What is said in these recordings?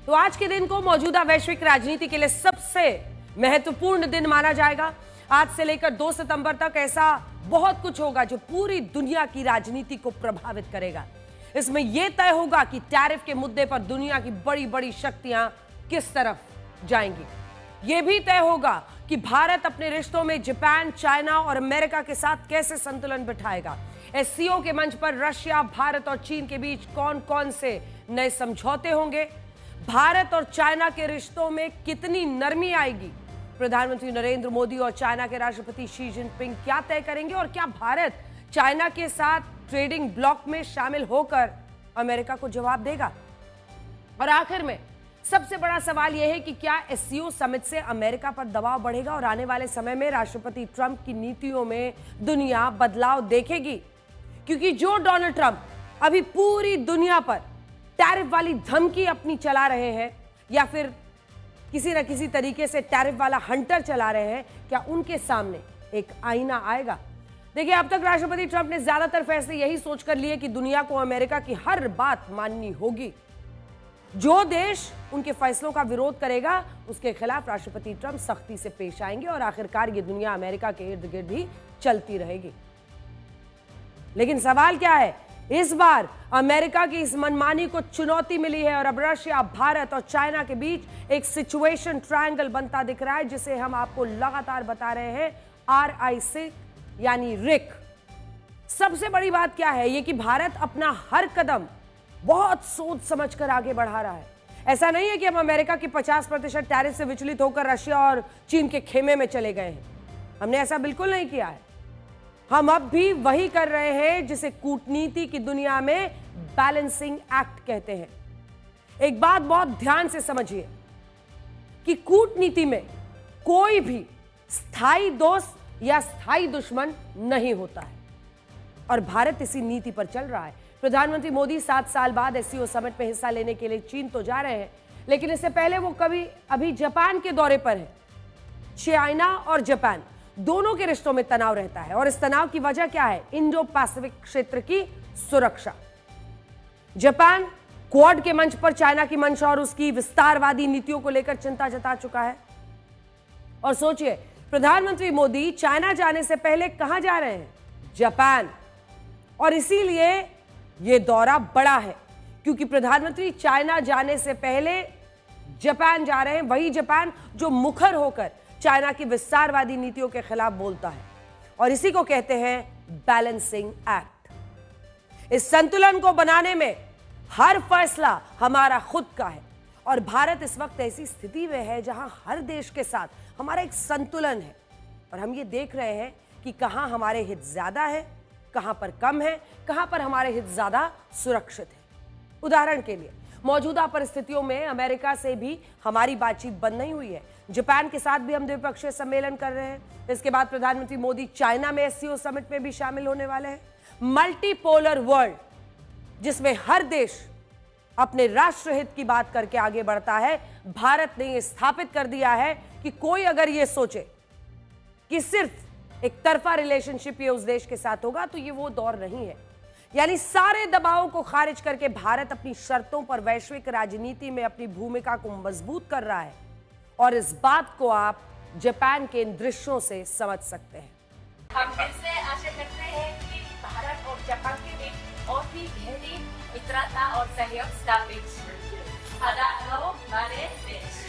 तो आज के दिन को मौजूदा वैश्विक राजनीति के लिए सबसे महत्वपूर्ण दिन माना जाएगा। आज से लेकर 2 सितंबर तक ऐसा बहुत कुछ होगा जो पूरी दुनिया की राजनीति को प्रभावित करेगा। इसमें यह तय होगा कि टैरिफ के मुद्दे पर दुनिया की बड़ी बड़ी शक्तियां किस तरफ जाएंगी। यह भी तय होगा कि भारत अपने रिश्तों में जापान, चाइना और अमेरिका के साथ कैसे संतुलन बिठाएगा। एससीओ के मंच पर रशिया, भारत और चीन के बीच कौन कौन से नए समझौते होंगे। भारत और चाइना के रिश्तों में कितनी नरमी आएगी। प्रधानमंत्री नरेंद्र मोदी और चाइना के राष्ट्रपति शी जिनपिंग क्या तय करेंगे और क्या भारत चाइना के साथ ट्रेडिंग ब्लॉक में शामिल होकर अमेरिका को जवाब देगा। और आखिर में सबसे बड़ा सवाल यह है कि क्या एससीओ समिट से अमेरिका पर दबाव बढ़ेगा और आने वाले समय में राष्ट्रपति ट्रंप की नीतियों में दुनिया बदलाव देखेगी। क्योंकि जो डोनाल्ड ट्रंप अभी पूरी दुनिया पर टैरिफ वाली धमकी अपनी चला रहे हैं या फिर किसी न किसी तरीके से टैरिफ वाला हंटर चला रहे हैं, क्या उनके सामने एक आईना आएगा। देखिए, अब तक राष्ट्रपति ट्रंप ने ज्यादातर फैसले यही सोचकर लिए कि दुनिया को अमेरिका की हर बात माननी होगी। जो देश उनके फैसलों का विरोध करेगा उसके खिलाफ राष्ट्रपति ट्रंप सख्ती से पेश आएंगे और आखिरकार ये दुनिया अमेरिका के इर्द गिर्द ही चलती रहेगी। लेकिन सवाल क्या है, इस बार अमेरिका की इस मनमानी को चुनौती मिली है और अब रशिया, भारत और चाइना के बीच एक सिचुएशन ट्रायंगल बनता दिख रहा है, जिसे हम आपको लगातार बता रहे हैं RIC यानी रिक। सबसे बड़ी बात क्या है, यह कि भारत अपना हर कदम बहुत सोच समझकर आगे बढ़ा रहा है। ऐसा नहीं है कि हम अमेरिका की 50% टैरिफ से विचलित होकर रशिया और चीन के खेमे में चले गए हैं। हमने ऐसा बिल्कुल नहीं किया है। हम अब भी वही कर रहे हैं जिसे कूटनीति की दुनिया में बैलेंसिंग एक्ट कहते हैं। एक बात बहुत ध्यान से समझिए कि कूटनीति में कोई भी स्थायी दोस्त या स्थायी दुश्मन नहीं होता है और भारत इसी नीति पर चल रहा है। प्रधानमंत्री मोदी 7 साल बाद एससीओ समिट में हिस्सा लेने के लिए चीन तो जा रहे हैं, लेकिन इससे पहले वो अभी जापान के दौरे पर है। चाइना और जापान दोनों के रिश्तों में तनाव रहता है और इस तनाव की वजह क्या है, इंडो पैसिफिक क्षेत्र की सुरक्षा। जापान क्वाड के मंच पर चाइना की मंशा और उसकी विस्तारवादी नीतियों को लेकर चिंता जता चुका है। और सोचिए, प्रधानमंत्री मोदी चाइना जाने से पहले कहां जा रहे हैं, जापान। और इसीलिए यह दौरा बड़ा है क्योंकि प्रधानमंत्री चाइना जाने से पहले जापान जा रहे हैं, वही जापान जो मुखर होकर चाइना की विस्तारवादी नीतियों के खिलाफ बोलता है और इसी को कहते हैं बैलेंसिंग एक्ट। इस संतुलन को बनाने में हर फैसला हमारा खुद का है और भारत इस वक्त ऐसी स्थिति में है जहां हर देश के साथ हमारा एक संतुलन है और हम ये देख रहे हैं कि कहां हमारे हित ज्यादा है, कहां पर कम है, कहां पर हमारे हित ज्यादा सुरक्षित है। उदाहरण के लिए, मौजूदा परिस्थितियों में अमेरिका से भी हमारी बातचीत बंद नहीं हुई है। जापान के साथ भी हम द्विपक्षीय सम्मेलन कर रहे हैं। इसके बाद प्रधानमंत्री मोदी चाइना में एससीओ समिट में भी शामिल होने वाले हैं। मल्टीपोलर वर्ल्ड जिसमें हर देश अपने राष्ट्र हित की बात करके आगे बढ़ता है। भारत ने यह स्थापित कर दिया है कि कोई अगर यह सोचे कि सिर्फ एक तरफा रिलेशनशिप ये उस देश के साथ होगा तो ये वो दौर नहीं है। यानी सारे दबावों को खारिज करके भारत अपनी शर्तों पर वैश्विक राजनीति में अपनी भूमिका को मजबूत कर रहा है और इस बात को आप जापान के इन दृश्यों से समझ सकते हैं। हम फिर से आशा करते हैं कि भारत और जापान के बीच और भी गहरी मित्रता और सहयोग स्थापित हमारे देश।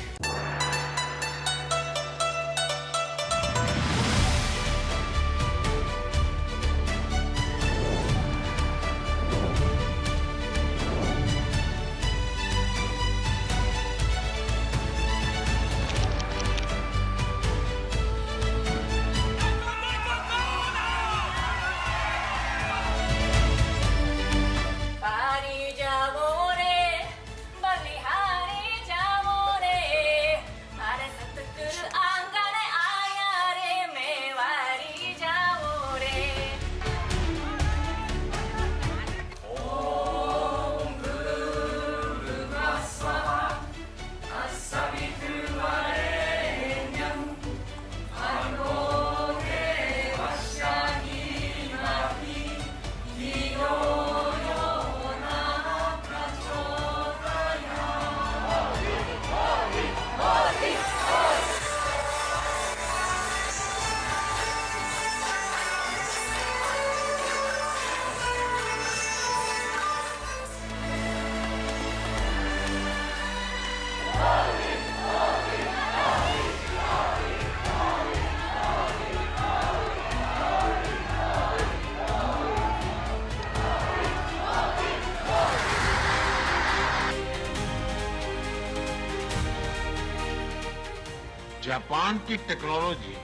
जापान की टेक्नोलॉजी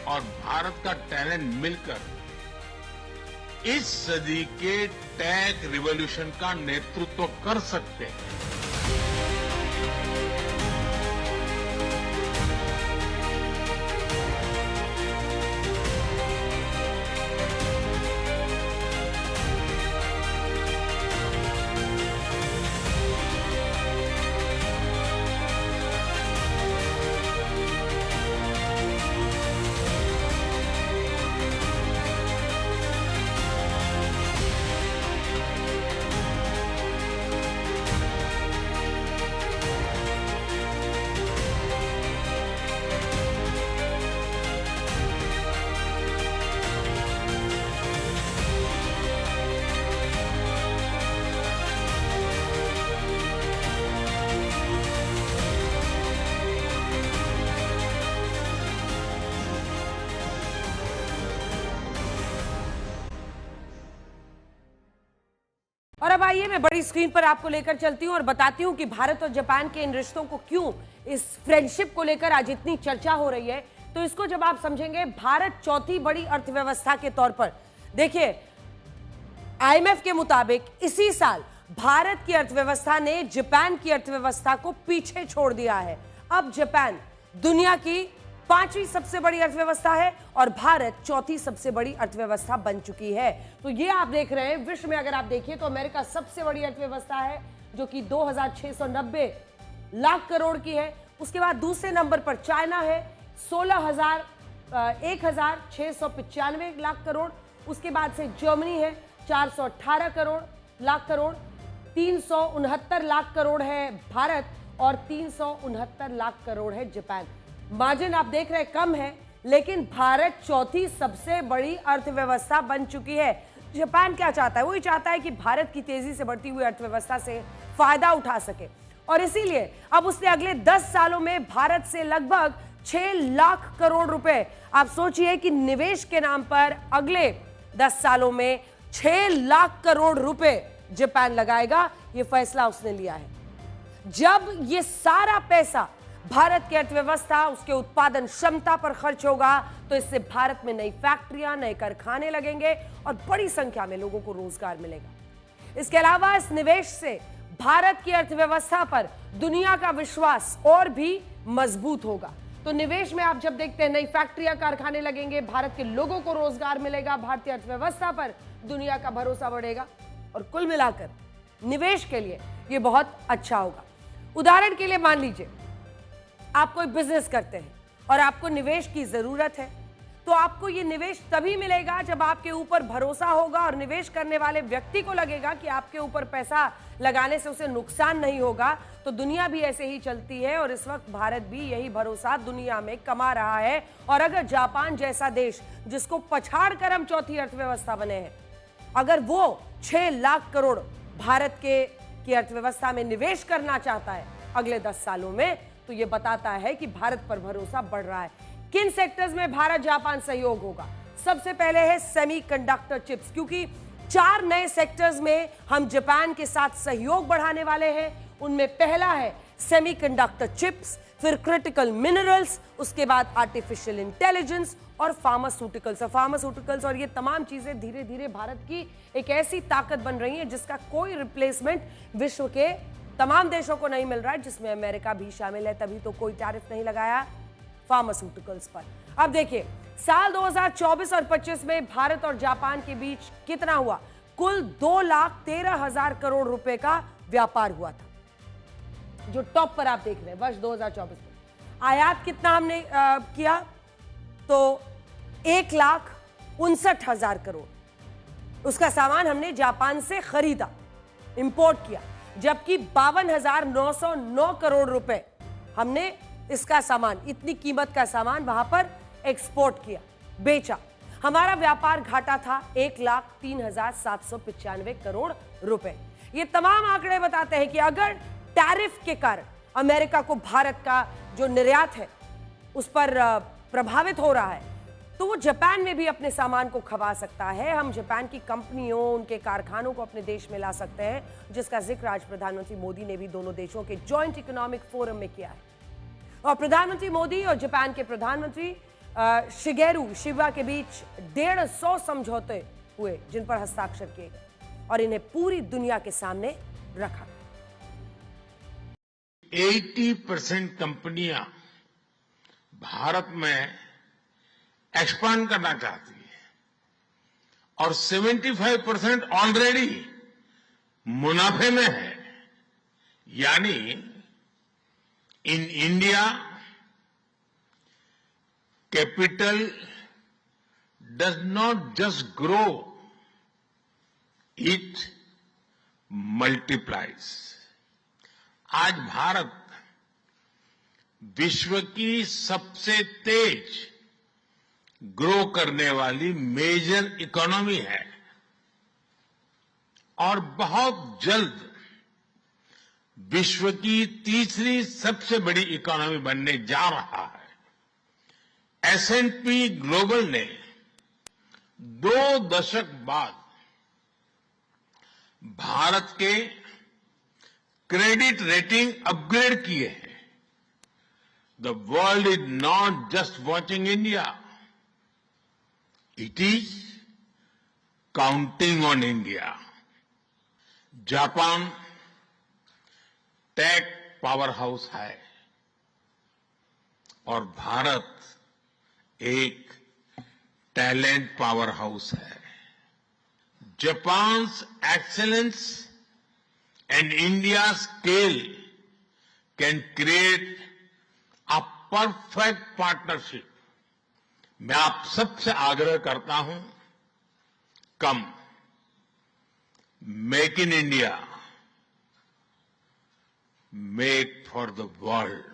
और भारत का टैलेंट मिलकर इस सदी के टेक रिवॉल्यूशन का नेतृत्व कर सकते हैं। और अब आइए मैं बड़ी स्क्रीन पर आपको लेकर चलती हूं और बताती हूं कि भारत और जापान के इन रिश्तों को क्यों, इस फ्रेंडशिप को लेकर आज इतनी चर्चा हो रही है। तो इसको जब आप समझेंगे, भारत चौथी बड़ी अर्थव्यवस्था के तौर पर, देखिए आईएमएफ के मुताबिक इसी साल भारत की अर्थव्यवस्था ने जापान की अर्थव्यवस्था को पीछे छोड़ दिया है। अब जापान दुनिया की 5वीं सबसे बड़ी अर्थव्यवस्था है और भारत चौथी सबसे बड़ी अर्थव्यवस्था बन चुकी है। तो ये आप देख रहे हैं, विश्व में अगर आप देखिए तो अमेरिका सबसे बड़ी अर्थव्यवस्था है जो कि 2690 लाख करोड़ की है। उसके बाद दूसरे नंबर पर चाइना है 16,695 लाख करोड़। उसके बाद से जर्मनी है 418 लाख करोड़। 369 लाख करोड़ है भारत और 369 लाख करोड़ है जापान। मार्जिन आप देख रहे हैं कम है, लेकिन भारत चौथी सबसे बड़ी अर्थव्यवस्था बन चुकी है। जापान क्या चाहता है? वही चाहता है कि भारत की तेजी से बढ़ती हुई अर्थव्यवस्था से फायदा उठा सके और इसीलिए अब उसने अगले 10 सालों में भारत से लगभग 6 लाख करोड़ रुपए, आप सोचिए कि निवेश के नाम पर अगले 10 सालों में 6 लाख करोड़ रुपए जापान लगाएगा। यह फैसला उसने लिया है। जब ये सारा पैसा भारत की अर्थव्यवस्था, उसके उत्पादन क्षमता पर खर्च होगा तो इससे भारत में नई फैक्ट्रियां, नए कारखाने लगेंगे और बड़ी संख्या में लोगों को रोजगार मिलेगा। इसके अलावा इस निवेश से भारत की अर्थव्यवस्था पर दुनिया का विश्वास और भी मजबूत होगा। तो निवेश में आप जब देखते हैं नई फैक्ट्रियां, कारखाने लगेंगे, भारत के लोगों को रोजगार मिलेगा, भारतीय अर्थव्यवस्था पर दुनिया का भरोसा बढ़ेगा और कुल मिलाकर निवेश के लिए यह बहुत अच्छा होगा। उदाहरण के लिए मान लीजिए आप कोई बिजनेस करते हैं और आपको निवेश की जरूरत है, तो आपको ये निवेश तभी मिलेगा जब आपके ऊपर भरोसा होगा और निवेश करने वाले व्यक्ति को लगेगा कि आपके ऊपर पैसा लगाने से उसे नुकसान नहीं होगा। तो दुनिया भी ऐसे ही चलती है और इस वक्त भारत भी यही भरोसा दुनिया में कमा रहा है। और अगर जापान जैसा देश, जिसको पछाड़ कर हम चौथी अर्थव्यवस्था बने हैं, अगर वो 6 लाख करोड़ भारत की अर्थव्यवस्था में निवेश करना चाहता है अगले 10 सालों में, तो यह बताता है कि भारत पर भरोसा बढ़ रहा है। किन सेक्टर्स में भारत जापान सहयोग होगा? सबसे पहले है सेमीकंडक्टर चिप्स, क्योंकि 4 नए सेक्टर्स में हम जापान के साथ सहयोग बढ़ाने वाले हैं। उनमें पहला है सेमीकंडक्टर चिप्स, फिर क्रिटिकल मिनरल्स, उसके बाद आर्टिफिशियल इंटेलिजेंस और फार्मास्यूटिकल्स। और ये तमाम चीजें धीरे धीरे भारत की एक ऐसी ताकत बन रही है जिसका कोई रिप्लेसमेंट विश्व के तमाम देशों को नहीं मिल रहा है, जिसमें अमेरिका भी शामिल है। तभी तो कोई टैरिफ नहीं लगाया फार्मास्यूटिकल्स पर। अब देखिए, साल 2024 और 25 में भारत और जापान के बीच कितना हुआ? कुल 2,13,000 करोड़ रुपए का व्यापार हुआ था, जो टॉप पर आप देख रहे हैं वर्ष 2024 में। आयात कितना हमने किया? तो 1,59,000 करोड़ उसका सामान हमने जापान से खरीदा, इंपोर्ट किया, जबकि 52,909 करोड़ रुपए हमने इसका सामान, इतनी कीमत का सामान वहां पर एक्सपोर्ट किया, बेचा। हमारा व्यापार घाटा था 1,03,795 करोड़ रुपए। ये तमाम आंकड़े बताते हैं कि अगर टैरिफ के कारण अमेरिका को भारत का जो निर्यात है उस पर प्रभावित हो रहा है, तो वो जापान में भी अपने सामान को खपा सकता है। हम जापान की कंपनियों, उनके कारखानों को अपने देश में ला सकते हैं, जिसका जिक्र आज प्रधानमंत्री मोदी ने भी दोनों देशों के जॉइंट इकोनॉमिक फोरम में किया है। और प्रधानमंत्री मोदी और जापान के प्रधानमंत्री शिगेरू शिबा के बीच 150 समझौते हुए जिन पर हस्ताक्षर किए गए और इन्हें पूरी दुनिया के सामने रखा। 80% कंपनियां भारत में एक्सपांड करना चाहती है और 75% ऑलरेडी मुनाफे में है। यानी in India capital does not just grow, it multiplies. आज भारत विश्व की सबसे तेज ग्रो करने वाली मेजर इकोनॉमी है और बहुत जल्द विश्व की तीसरी सबसे बड़ी इकोनॉमी बनने जा रहा है। S&P ग्लोबल ने 2 दशक बाद भारत के क्रेडिट रेटिंग अपग्रेड किए हैं। The world is not just watching India, it is counting on India. Japan tech power house है और भारत एक टैलेंट पावर हाउस है। Japan's excellence and India scale can create a perfect partnership. मैं आप सबसे आग्रह करता हूं, come make in India, make for the world.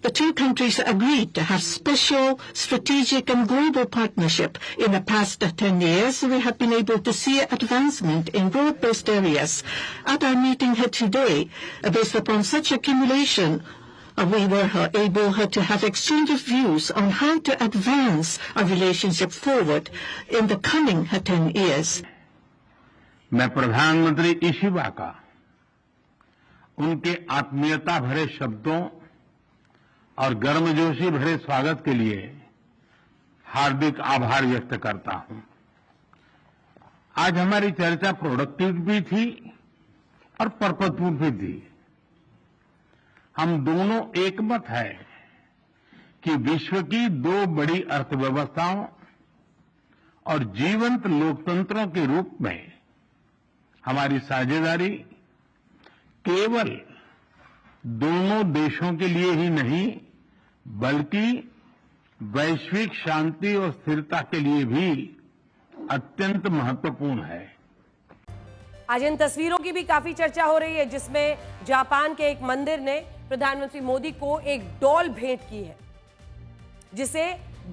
The two countries agreed to have special strategic and global partnership. In the past 10 years, we have been able to see advancement in broad-based areas. At our meeting here today, based upon such accumulation, we were able to have exchange of views on how to advance our relationship forward in the coming 10 years. मैं प्रधानमंत्री Ishiba का उनके आत्मीयता भरे शब्दों और गर्मजोशी भरे स्वागत के लिए हार्दिक आभार व्यक्त करता हूं। आज हमारी चर्चा प्रोडक्टिव भी थी और पर्पजफुल भी थी। हम दोनों एकमत है कि विश्व की 2 बड़ी अर्थव्यवस्थाओं और जीवंत लोकतंत्रों के रूप में हमारी साझेदारी केवल दोनों देशों के लिए ही नहीं बल्कि वैश्विक शांति और स्थिरता के लिए भी अत्यंत महत्वपूर्ण है। आज इन तस्वीरों की भी काफी चर्चा हो रही है जिसमें जापान के एक मंदिर ने प्रधानमंत्री मोदी को एक डॉल भेंट की है जिसे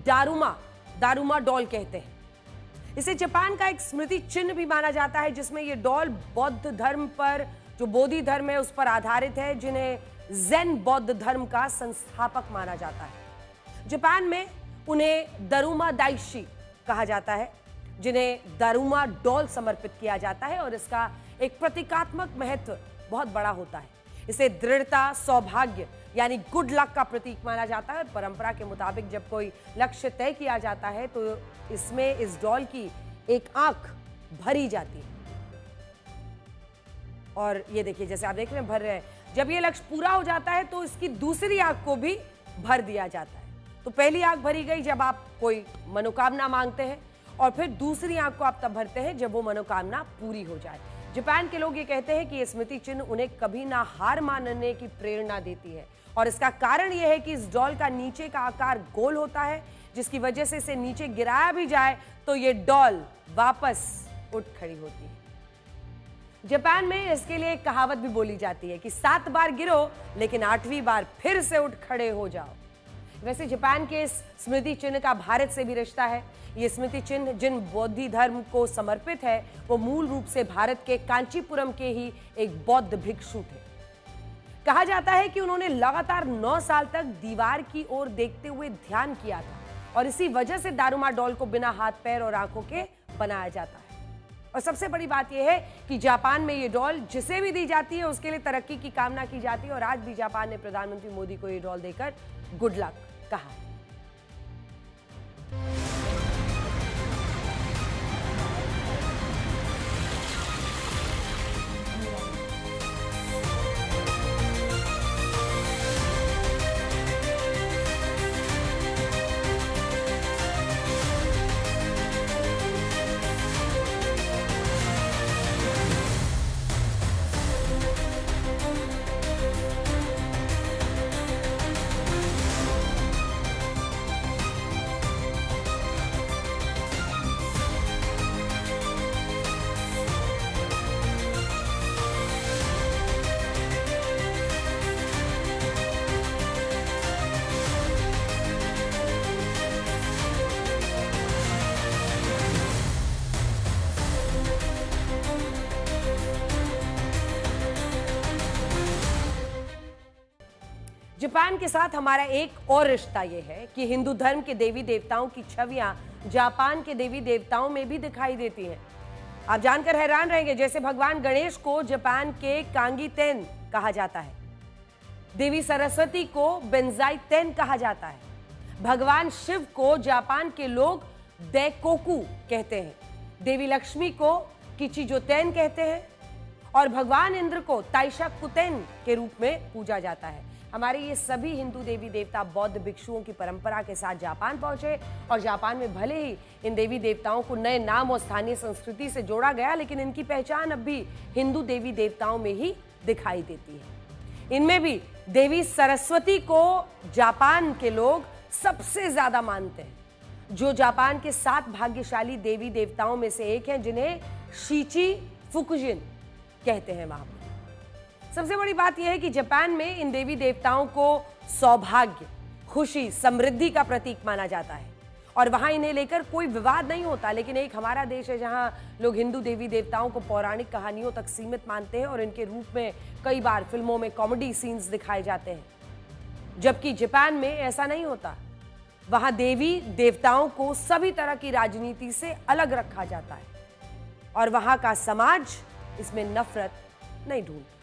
दारुमा डॉल कहते हैं। इसे जापान का एक स्मृति चिन्ह भी माना जाता है जिसमें यह डॉल बौद्ध धर्म पर, जो बोधि धर्म है उस पर आधारित है, जिन्हें ज़ेन बौद्ध धर्म का संस्थापक माना जाता है। जापान में उन्हें दारुमा दाइशी कहा जाता है जिन्हें दारुमा डॉल समर्पित किया जाता है और इसका एक प्रतीकात्मक महत्व बहुत बड़ा होता है। इसे दृढ़ता, सौभाग्य यानी गुड लक का प्रतीक माना जाता है। परंपरा के मुताबिक जब कोई लक्ष्य तय किया जाता है तो इसमें इस डॉल की एक आंख भरी जाती है और ये देखिए जैसे आप देख रहे हैं भर रहे हैं। जब ये लक्ष्य पूरा हो जाता है तो इसकी दूसरी आंख को भी भर दिया जाता है। तो पहली आंख भरी गई जब आप कोई मनोकामना मांगते हैं और फिर दूसरी आंख को आप तब भरते हैं जब वो मनोकामना पूरी हो जाए। जापान के लोग ये कहते हैं कि ये स्मृति चिन्ह उन्हें कभी ना हार मानने की प्रेरणा देती है और इसका कारण यह है कि इस डॉल का नीचे का आकार गोल होता है जिसकी वजह से इसे नीचे गिराया भी जाए तो ये डॉल वापस उठ खड़ी होती है। जापान में इसके लिए एक कहावत भी बोली जाती है कि 7 बार गिरो लेकिन 8वीं बार फिर से उठ खड़े हो जाओ। वैसे जापान के इस स्मृति चिन्ह का भारत से भी रिश्ता है। ये स्मृति चिन्ह जिन बौद्ध धर्म को समर्पित है वो मूल रूप से भारत के कांचीपुरम के ही एक बौद्ध भिक्षु थे। कहा जाता है कि उन्होंने लगातार 9 साल तक दीवार की ओर देखते हुए ध्यान किया था और इसी वजह से दारुमा डॉल को बिना हाथ पैर और आंखों के बनाया जाता है। और सबसे बड़ी बात यह है कि जापान में ये डॉल जिसे भी दी जाती है उसके लिए तरक्की की कामना की जाती है और आज भी जापान ने प्रधानमंत्री मोदी को ये डॉल देकर गुड लक कहा। जापान के साथ हमारा एक और रिश्ता यह है कि हिंदू धर्म के देवी देवताओं की छवियां जापान के देवी देवताओं में भी दिखाई देती हैं। आप जानकर हैरान रहेंगे, जैसे भगवान गणेश को जापान के कांगी तेन कहा जाता है, देवी सरस्वती को बेंजाई तेन कहा जाता है, भगवान शिव को जापान के लोग दैकोकू कहते हैं, देवी लक्ष्मी को किचिजो तेन कहते हैं और भगवान इंद्र को ताइशा कुतेन के रूप में पूजा जाता है। हमारे ये सभी हिंदू देवी देवता बौद्ध भिक्षुओं की परंपरा के साथ जापान पहुंचे और जापान में भले ही इन देवी देवताओं को नए नाम और स्थानीय संस्कृति से जोड़ा गया, लेकिन इनकी पहचान अब भी हिंदू देवी देवताओं में ही दिखाई देती है। इनमें भी देवी सरस्वती को जापान के लोग सबसे ज्यादा मानते हैं, जो जापान के 7 भाग्यशाली देवी देवताओं में से एक हैं, जिन्हें शीची फुकुजिन कहते हैं। वहां सबसे बड़ी बात यह है कि जापान में इन देवी देवताओं को सौभाग्य, खुशी, समृद्धि का प्रतीक माना जाता है और वहां इन्हें लेकर कोई विवाद नहीं होता। लेकिन एक हमारा देश है जहां लोग हिंदू देवी देवताओं को पौराणिक कहानियों तक सीमित मानते हैं और इनके रूप में कई बार फिल्मों में कॉमेडी सीन्स दिखाए जाते हैं, जबकि जापान में ऐसा नहीं होता। वहां देवी देवताओं को सभी तरह की राजनीति से अलग रखा जाता है और वहां का समाज इसमें नफरत नहीं ढूंढता।